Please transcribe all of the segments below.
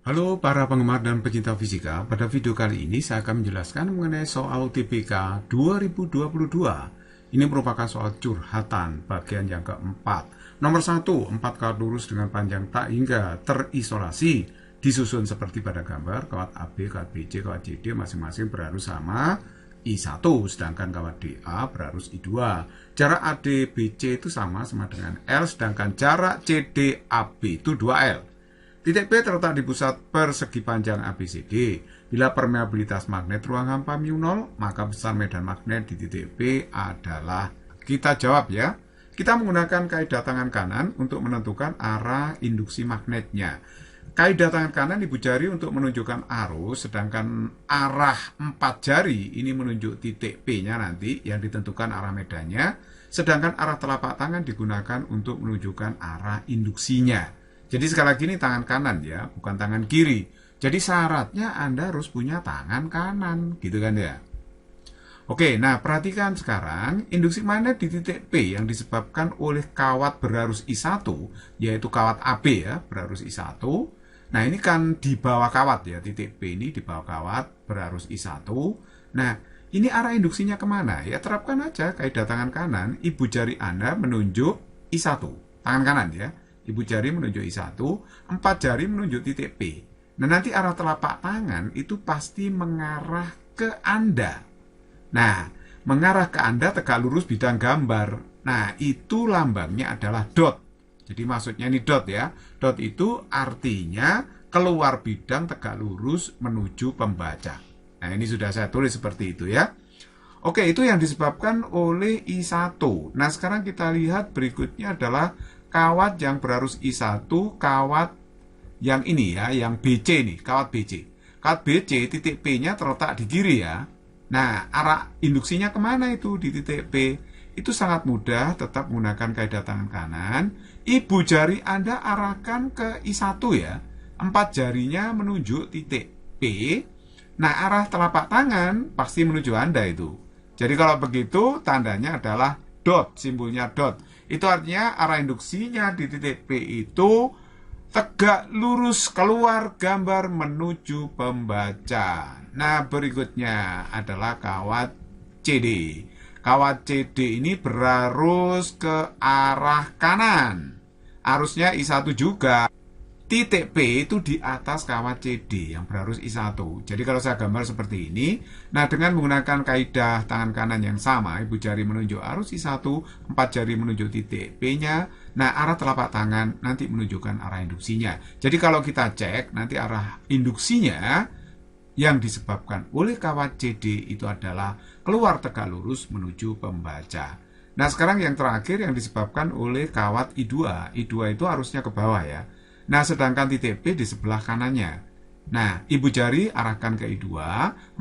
Halo para penggemar dan pecinta fisika, pada video kali ini saya akan menjelaskan mengenai soal TPK 2022. Ini merupakan soal curhatan bagian yang keempat. Nomor 1, 4 kawat lurus dengan panjang tak hingga terisolasi, disusun seperti pada gambar, kawat AB, kawat BC, kawat CD masing-masing berarus sama I1, sedangkan kawat DA berarus I2. Jarak AD-BC itu sama dengan L, sedangkan jarak CD-AB itu 2L. Titik P terletak di pusat persegi panjang ABCD. Bila permeabilitas magnet ruang hampa mu0, maka besar medan magnet di titik P adalah, kita jawab ya. Kita menggunakan kaidah tangan kanan untuk menentukan arah induksi magnetnya. Kaidah tangan kanan ibu jari untuk menunjukkan arus, sedangkan arah 4 jari ini menunjuk titik P-nya nanti yang ditentukan arah medannya, sedangkan arah telapak tangan digunakan untuk menunjukkan arah induksinya. Jadi sekali lagi ini tangan kanan ya, bukan tangan kiri. Jadi syaratnya Anda harus punya tangan kanan, gitu kan ya. Oke, nah perhatikan sekarang induksi magnet di titik P yang disebabkan oleh kawat berarus I1, yaitu kawat AB ya, berarus I1. Nah ini kan di bawah kawat ya, titik P ini di bawah kawat berarus I1. Nah ini arah induksinya kemana? Ya terapkan aja kaidah tangan kanan, ibu jari Anda menunjuk I1, tangan kanan ya. Ibu jari menunjuk I1, 4 jari menunjuk titik P. Nah, nanti arah telapak tangan itu pasti mengarah ke Anda. Nah, mengarah ke Anda tegak lurus bidang gambar. Nah, itu lambangnya adalah dot. Jadi maksudnya ini dot ya. Dot itu artinya keluar bidang tegak lurus menuju pembaca. Nah, ini sudah saya tulis seperti itu ya. Oke, itu yang disebabkan oleh I1. Nah, sekarang kita lihat berikutnya adalah kawat yang berarus I1, kawat yang ini ya, yang BC nih, kawat BC. Kawat BC, titik P-nya terletak di kiri ya. Nah, arah induksinya kemana itu di titik P? Itu sangat mudah, tetap menggunakan kaidah tangan kanan. Ibu jari Anda arahkan ke I1 ya. 4 jarinya menunjuk titik P. Nah, arah telapak tangan pasti menuju Anda itu. Jadi kalau begitu, tandanya adalah dot, simbolnya dot. Itu artinya arah induksinya di titik P itu tegak lurus keluar gambar menuju pembaca. Nah, berikutnya adalah kawat CD. Kawat CD ini berarus ke arah kanan. Arusnya I1 juga. Titik P itu di atas kawat CD yang berarus I1. Jadi kalau saya gambar seperti ini, nah dengan menggunakan kaidah tangan kanan yang sama, ibu jari menunjuk arus I1, 4 jari menunjuk titik P-nya, nah arah telapak tangan nanti menunjukkan arah induksinya. Jadi kalau kita cek, nanti arah induksinya yang disebabkan oleh kawat CD itu adalah keluar tegak lurus menuju pembaca. Nah sekarang yang terakhir yang disebabkan oleh kawat I2. I2 itu arusnya ke bawah ya. Nah, sedangkan titik P di sebelah kanannya. Nah, ibu jari arahkan ke I2,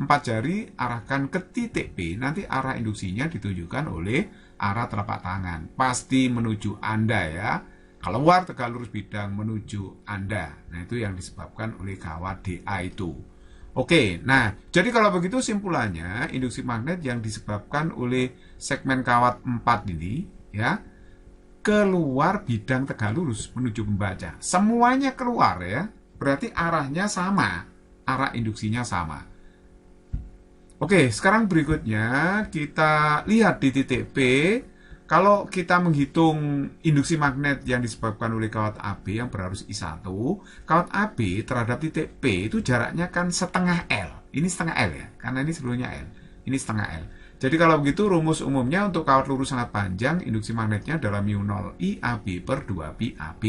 4 jari arahkan ke titik P. Nanti arah induksinya ditunjukkan oleh arah telapak tangan. Pasti menuju Anda ya. Keluar tegak lurus bidang menuju Anda. Nah, itu yang disebabkan oleh kawat DA itu. Oke, nah, jadi kalau begitu simpulannya, induksi magnet yang disebabkan oleh segmen kawat 4 ini, ya, keluar bidang tegak lurus menuju pembaca. Semuanya keluar ya. Berarti arahnya sama. Arah induksinya sama. Oke, sekarang berikutnya kita lihat di titik P. Kalau kita menghitung induksi magnet yang disebabkan oleh kawat AB yang berarus I1, kawat AB terhadap titik P itu jaraknya kan setengah L. Ini setengah L ya, karena ini sebelumnya L. Ini setengah L. Jadi kalau begitu rumus umumnya untuk kawat lurus sangat panjang, induksi magnetnya adalah mu0 IAB per 2 PAB.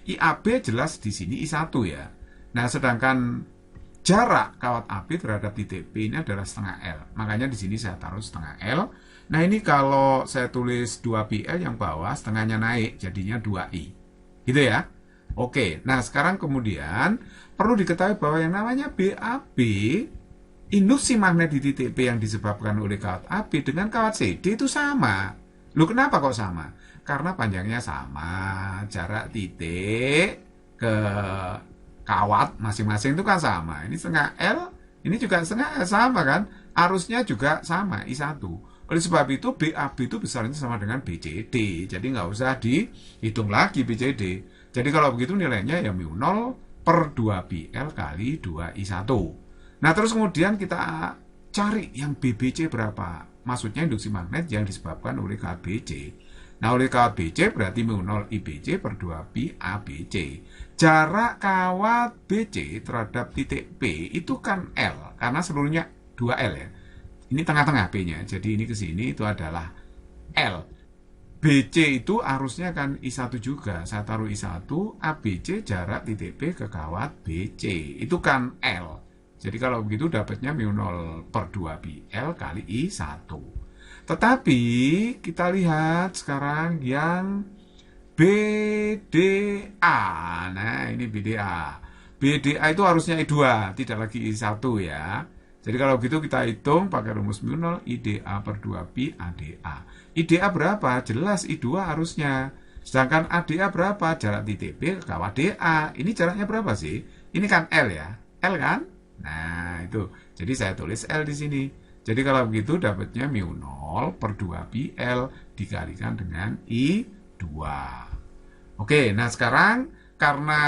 IAB jelas di sini I1 ya. Nah, sedangkan jarak kawat AB terhadap titik P ini adalah setengah L. Makanya di sini saya taruh setengah L. Nah, ini kalau saya tulis 2PL yang bawah, setengahnya naik, jadinya 2I. Gitu ya. Oke, nah sekarang kemudian perlu diketahui bahwa yang namanya BAB, induksi magnet di titik P yang disebabkan oleh kawat AB dengan kawat CD itu sama. Loh kenapa kok sama? Karena panjangnya sama, jarak titik ke kawat masing-masing itu kan sama. Ini setengah L, ini juga setengah L sama kan? Arusnya juga sama, I1. Oleh sebab itu BAB itu besarnya sama dengan BCD. Jadi nggak usah dihitung lagi BCD. Jadi kalau begitu nilainya ya mu0 per 2πL kali 2I1. Nah, terus kemudian kita cari yang BBC berapa. Maksudnya induksi magnet yang disebabkan oleh kawat BC. Nah, oleh kawat BC berarti mu0 IBC per 2pi ABC. Jarak kawat BC terhadap titik P itu kan L, karena seluruhnya 2L ya. Ini tengah-tengah P-nya, jadi ini ke sini itu adalah L. BC itu arusnya kan I1 juga, saya taruh I1, ABC jarak titik P ke kawat BC, itu kan L. Jadi kalau begitu dapatnya mu0 per 2πL kali I1. Tetapi kita lihat sekarang yang BDA. Nah, ini BDA. BDA itu harusnya I2, tidak lagi I1 ya. Jadi kalau begitu kita hitung pakai rumus mu0 IDA per 2pi ADA. IDA berapa? Jelas I2 harusnya. Sedangkan ADA berapa? Jarak titik P ke kawat DA. Ini jaraknya berapa sih? Ini kan L ya. L kan? Nah, itu. Jadi saya tulis L di sini. Jadi kalau begitu dapatnya mu0 per 2πL dikalikan dengan I2. Oke, nah sekarang karena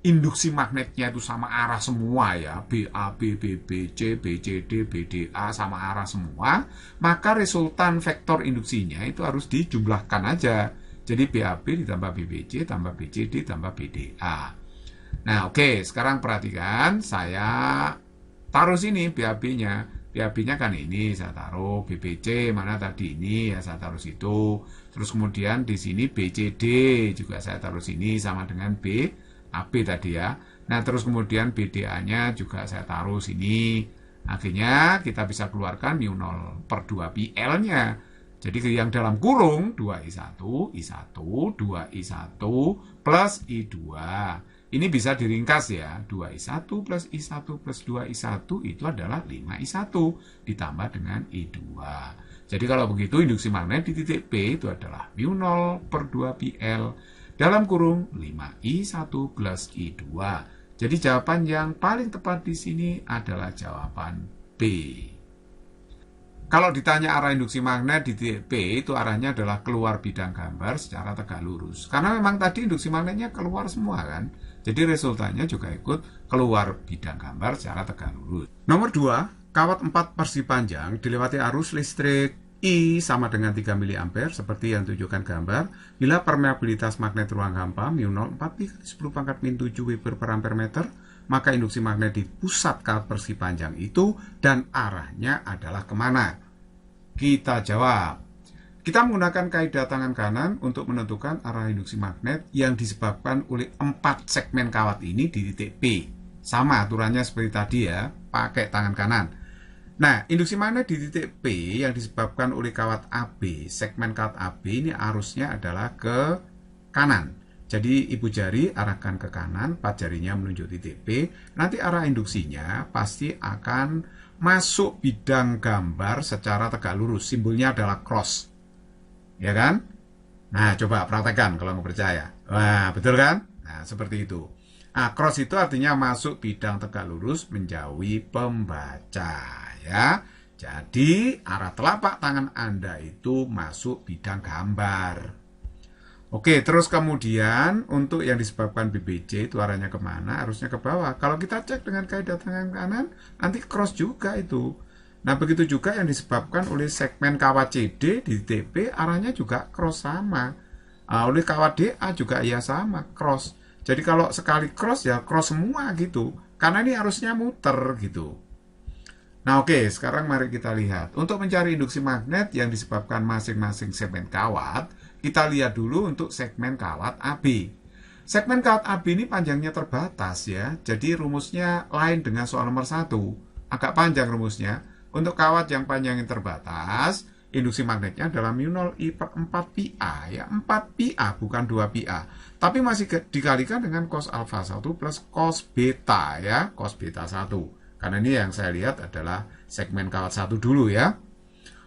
induksi magnetnya itu sama arah semua ya, BAB, BBC, BCD, BDA sama arah semua, maka resultan vektor induksinya itu harus dijumlahkan aja. Jadi BAB ditambah BBC tambah BCD tambah BDA. Nah, oke, sekarang perhatikan, saya taruh sini BAB-nya. BAB-nya kan ini, saya taruh BBC, mana tadi ini, ya saya taruh situ. Terus kemudian di sini BCD, juga saya taruh sini, sama dengan BAB tadi ya. Nah, terus kemudian BDA-nya juga saya taruh sini. Akhirnya kita bisa keluarkan mu0 per 2πL-nya. Jadi yang dalam kurung 2I1, I1, 2I1 plus I2. Ini bisa diringkas ya, 2I1 plus I1 plus 2I1 itu adalah 5I1 ditambah dengan I2. Jadi kalau begitu induksi magnet di titik P itu adalah mu0 per 2πL dalam kurung 5I1 plus I2. Jadi jawaban yang paling tepat di sini adalah jawaban B. Kalau ditanya arah induksi magnet di titik P, itu arahnya adalah keluar bidang gambar secara tegak lurus. Karena memang tadi induksi magnetnya keluar semua kan. Jadi resultannya juga ikut keluar bidang gambar secara tegak lurus. Nomor 2, kawat 4 persi panjang dilewati arus listrik I sama dengan 3 mA seperti yang tunjukkan gambar. Bila permeabilitas magnet ruang hampa mu0 4pi 10⁻⁷ Weber per ampere meter, maka induksi magnet di pusat kawat persi panjang itu dan arahnya adalah kemana? Kita jawab. Kita menggunakan kaidah tangan kanan untuk menentukan arah induksi magnet yang disebabkan oleh 4 segmen kawat ini di titik P. Sama aturannya seperti tadi ya, pakai tangan kanan. Nah, induksi magnet di titik P yang disebabkan oleh kawat AB, segmen kawat AB ini arusnya adalah ke kanan. Jadi ibu jari arahkan ke kanan, 4 jarinya menunjuk titik P. Nanti arah induksinya pasti akan masuk bidang gambar secara tegak lurus. Simbolnya adalah cross. Ya kan? Nah, coba praktekkan kalau nggak percaya. Wah, betul kan? Nah, seperti itu. Nah, cross itu artinya masuk bidang tegak lurus menjauhi pembaca. Ya, jadi arah telapak tangan Anda itu masuk bidang gambar. Oke, terus kemudian untuk yang disebabkan BBC itu arahnya kemana? Harusnya ke bawah. Kalau kita cek dengan kaidah tangan kanan, nanti cross juga itu. Nah, begitu juga yang disebabkan oleh segmen kawat CD di TP, arahnya juga cross sama. Oleh kawat DA juga ya sama, cross. Jadi kalau sekali cross ya cross semua gitu. Karena ini harusnya muter gitu. Nah, oke, sekarang mari kita lihat. Untuk mencari induksi magnet yang disebabkan masing-masing segmen kawat, kita lihat dulu untuk segmen kawat AB. Segmen kawat AB ini panjangnya terbatas ya. Jadi rumusnya lain dengan soal nomor 1. Agak panjang rumusnya. Untuk kawat yang panjangnya terbatas, induksi magnetnya adalah mu0 I per 4πA ya. 4πA bukan 2πA. Tapi masih dikalikan dengan cos alfa 1 plus cos beta ya. Cos beta 1. Karena ini yang saya lihat adalah segmen kawat 1 dulu ya.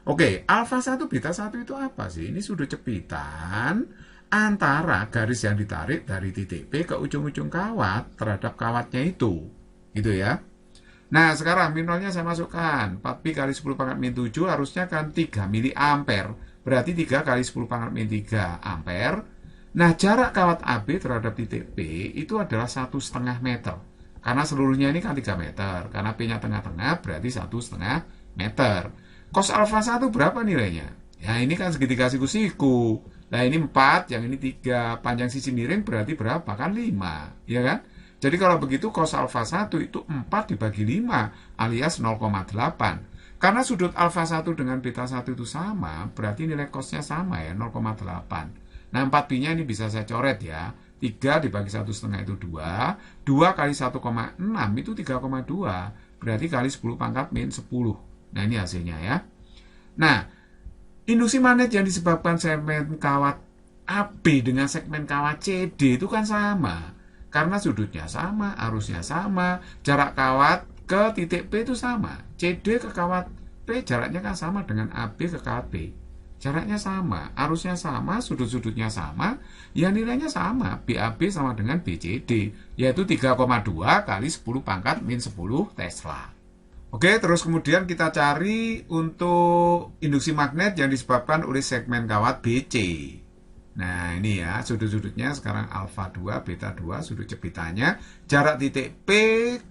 Oke, alfa 1 beta 1 itu apa sih? Ini sudut cepitan antara garis yang ditarik dari titik P ke ujung-ujung kawat terhadap kawatnya itu. Gitu ya. Nah, sekarang mu0-nya saya masukkan. 4pi kali 10⁻⁷ harusnya kan 3 mA. Berarti 3 kali 10⁻³ ampere Nah, jarak kawat AB terhadap titik P itu adalah 1,5 meter. Karena seluruhnya ini kan 3 meter. Karena P-nya tengah-tengah berarti 1,5 meter. Cos alfa 1 berapa nilainya? Ya, ini kan segitiga siku-siku. Nah, ini 4, yang ini 3. Panjang sisi miring berarti berapa? Kan 5. Ya kan? Jadi kalau begitu cos alfa 1 itu 4 dibagi 5 alias 0,8. Karena sudut alfa 1 dengan beta 1 itu sama, berarti nilai cosnya sama ya, 0,8. Nah, 4pi-nya ini bisa saya coret ya. 3 dibagi 1,5 itu 2. 2 kali 1,6 itu 3,2. Berarti kali 10 pangkat min 10. Nah, ini hasilnya ya. Nah, induksi magnet yang disebabkan segmen kawat AB dengan segmen kawat CD itu kan sama. Karena sudutnya sama, arusnya sama, jarak kawat ke titik P itu sama. CD ke kawat P jaraknya kan sama dengan AB ke kawat P. Jaraknya sama, arusnya sama, sudut-sudutnya sama, ya nilainya sama. BAB sama dengan BCD, yaitu 3,2 kali 10 pangkat min 10 Tesla. Oke, terus kemudian kita cari untuk induksi magnet yang disebabkan oleh segmen kawat BC. Nah, ini ya, sudut-sudutnya sekarang alfa 2, beta 2, sudut jepitannya. Jarak titik P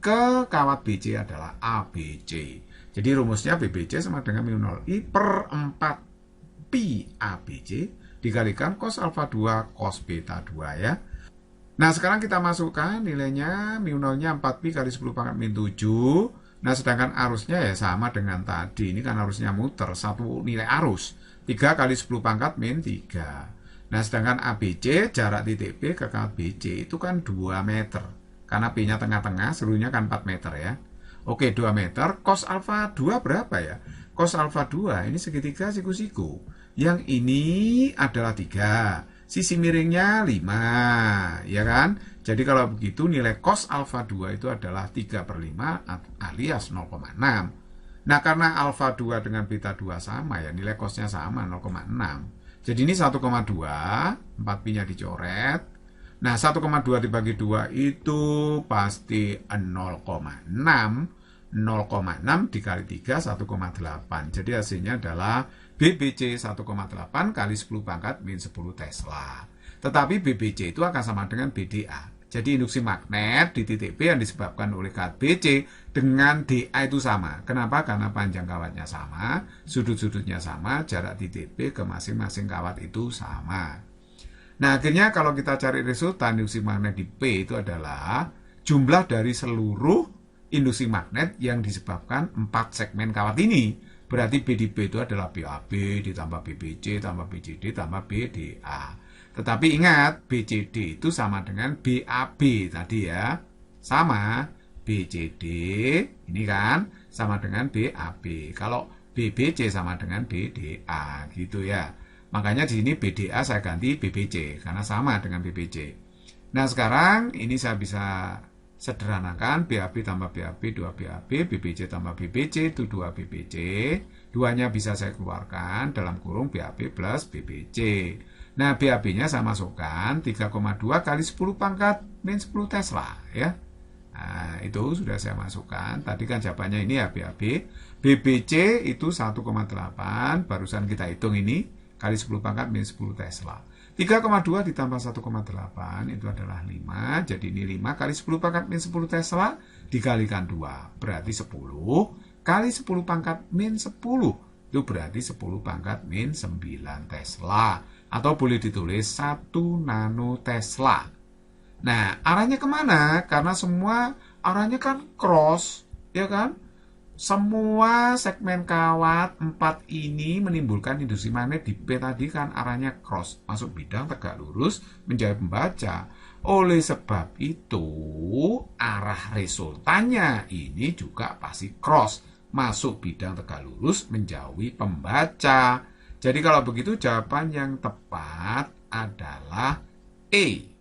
ke kawat BC adalah ABC. Jadi rumusnya BBC sama dengan μ0I per 4 pi ABC dikalikan cos alfa 2 cos beta 2 ya. Nah, sekarang kita masukkan nilainya μ0-nya 4pi kali 10 pangkat min 7. Nah, sedangkan arusnya ya sama dengan tadi. Ini kan arusnya muter, satu nilai arus. 3 kali 10 pangkat min 3. Nah, sedangkan ABC jarak titik P ke kawat BC itu kan 2 meter. Karena P-nya tengah-tengah, seluruhnya kan 4 meter ya. Oke, 2 meter. Cos alfa 2 berapa ya? Cos alfa 2 ini segitiga siku-siku. Yang ini adalah 3. Sisi miringnya 5. Ya kan? Jadi kalau begitu nilai cos alfa 2 itu adalah 3/5 alias 0,6. Nah, karena alfa 2 dengan beta 2 sama ya, nilai cosnya sama 0,6. Jadi ini 1,2. 4pi-nya dicoret. Nah, 1,2 dibagi 2 itu pasti 0,6. 0,6 dikali 3, 1,8. Jadi hasilnya adalah BBC 1,8 kali 10 pangkat min 10 Tesla. Tetapi BBC itu akan sama dengan BDA. Jadi induksi magnet di titik P yang disebabkan oleh kawat BC dengan DA itu sama. Kenapa? Karena panjang kawatnya sama, sudut-sudutnya sama, jarak titik P ke masing-masing kawat itu sama. Nah, akhirnya kalau kita cari resultan induksi magnet di P itu adalah jumlah dari seluruh induksi magnet yang disebabkan 4 segmen kawat ini. Berarti B di B itu adalah BAB ditambah BBC tambah BCD tambah BDA. Tetapi ingat, BCD itu sama dengan BAB tadi ya. Sama. BCD ini kan sama dengan BAB. Kalau BBC sama dengan BDA gitu ya. Makanya di sini BDA saya ganti BBC karena sama dengan BBC. Nah, sekarang ini saya bisa sederhanakan, BAB tambah BAB 2 BAB, BBC tambah BBC itu 2 BBC. Duanya bisa saya keluarkan dalam kurung BAB plus BBC. Nah, BAB-nya saya masukkan 3,2 kali 10 pangkat min 10 Tesla ya. Nah, itu sudah saya masukkan. Tadi kan jawabannya ini ya BAB. BBC itu 1,8, barusan kita hitung ini kali 10 pangkat min 10 Tesla. 3,2 ditambah 1,8 itu adalah 5. Jadi ini 5 kali 10 pangkat min 10 Tesla dikalikan 2. Berarti 10 kali 10 pangkat min 10. Itu berarti 10 pangkat min 9 Tesla. Atau boleh ditulis 1 nano Tesla. Nah, arahnya kemana? Karena semua arahnya kan cross. Ya kan? Semua segmen kawat 4 ini menimbulkan induksi magnet di P tadi kan arahnya cross, masuk bidang tegak lurus menjauhi pembaca. Oleh sebab itu, arah resultannya ini juga pasti cross, masuk bidang tegak lurus menjauhi pembaca. Jadi kalau begitu jawaban yang tepat adalah E.